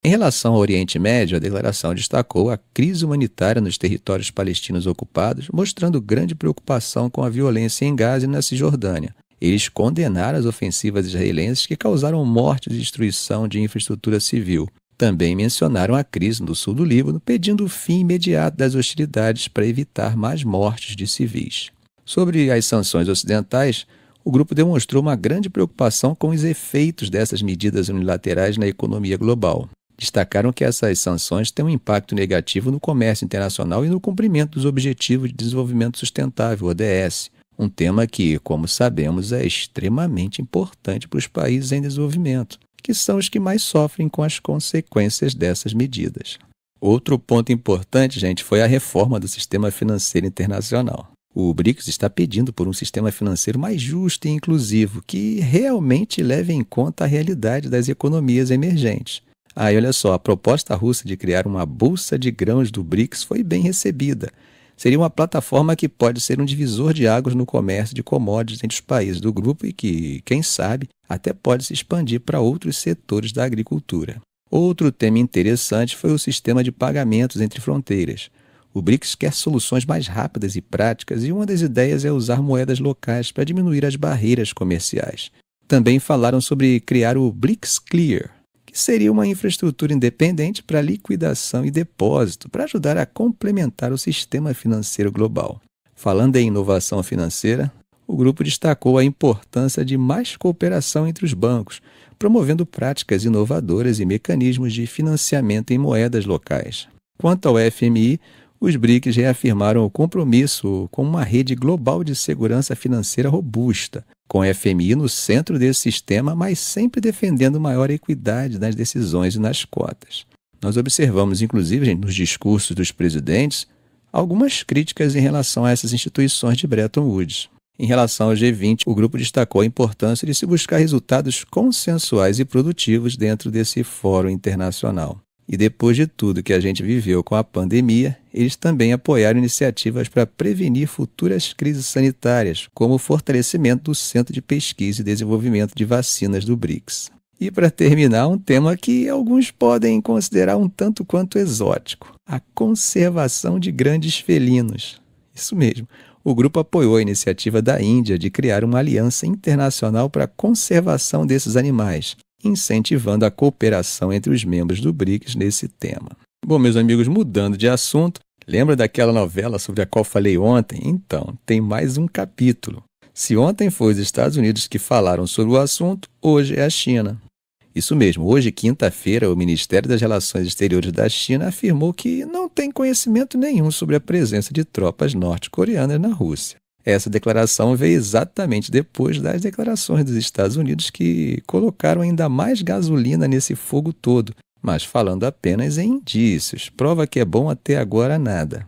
Em relação ao Oriente Médio, a declaração destacou a crise humanitária nos territórios palestinos ocupados, mostrando grande preocupação com a violência em Gaza e na Cisjordânia. Eles condenaram as ofensivas israelenses que causaram morte e destruição de infraestrutura civil. Também mencionaram a crise no sul do Líbano, pedindo o fim imediato das hostilidades para evitar mais mortes de civis. Sobre as sanções ocidentais, o grupo demonstrou uma grande preocupação com os efeitos dessas medidas unilaterais na economia global. Destacaram que essas sanções têm um impacto negativo no comércio internacional e no cumprimento dos Objetivos de Desenvolvimento Sustentável, ODS, um tema que, como sabemos, é extremamente importante para os países em desenvolvimento, que são os que mais sofrem com as consequências dessas medidas. Outro ponto importante, gente, foi a reforma do sistema financeiro internacional. O BRICS está pedindo por um sistema financeiro mais justo e inclusivo, que realmente leve em conta a realidade das economias emergentes. E olha só, a proposta russa de criar uma bolsa de grãos do BRICS foi bem recebida. Seria uma plataforma que pode ser um divisor de águas no comércio de commodities entre os países do grupo e que, quem sabe, até pode se expandir para outros setores da agricultura. Outro tema interessante foi o sistema de pagamentos entre fronteiras. O BRICS quer soluções mais rápidas e práticas e uma das ideias é usar moedas locais para diminuir as barreiras comerciais. Também falaram sobre criar o BRICS Clear, que seria uma infraestrutura independente para liquidação e depósito, para ajudar a complementar o sistema financeiro global. Falando em inovação financeira, o grupo destacou a importância de mais cooperação entre os bancos, promovendo práticas inovadoras e mecanismos de financiamento em moedas locais. Quanto ao FMI, os BRICS reafirmaram o compromisso com uma rede global de segurança financeira robusta, com o FMI no centro desse sistema, mas sempre defendendo maior equidade nas decisões e nas cotas. Nós observamos, inclusive, gente, nos discursos dos presidentes, algumas críticas em relação a essas instituições de Bretton Woods. Em relação ao G20, o grupo destacou a importância de se buscar resultados consensuais e produtivos dentro desse fórum internacional. E depois de tudo que a gente viveu com a pandemia, eles também apoiaram iniciativas para prevenir futuras crises sanitárias, como o fortalecimento do Centro de Pesquisa e Desenvolvimento de Vacinas do BRICS. E para terminar, um tema que alguns podem considerar um tanto quanto exótico: a conservação de grandes felinos. Isso mesmo. O grupo apoiou a iniciativa da Índia de criar uma aliança internacional para a conservação desses animais, incentivando a cooperação entre os membros do BRICS nesse tema. Bom, meus amigos, mudando de assunto, lembra daquela novela sobre a qual falei ontem? Então, tem mais um capítulo. Se ontem foi os Estados Unidos que falaram sobre o assunto, hoje é a China. Isso mesmo, hoje, quinta-feira, o Ministério das Relações Exteriores da China afirmou que não tem conhecimento nenhum sobre a presença de tropas norte-coreanas na Rússia. Essa declaração veio exatamente depois das declarações dos Estados Unidos que colocaram ainda mais gasolina nesse fogo todo, mas falando apenas em indícios, prova que é bom até agora nada.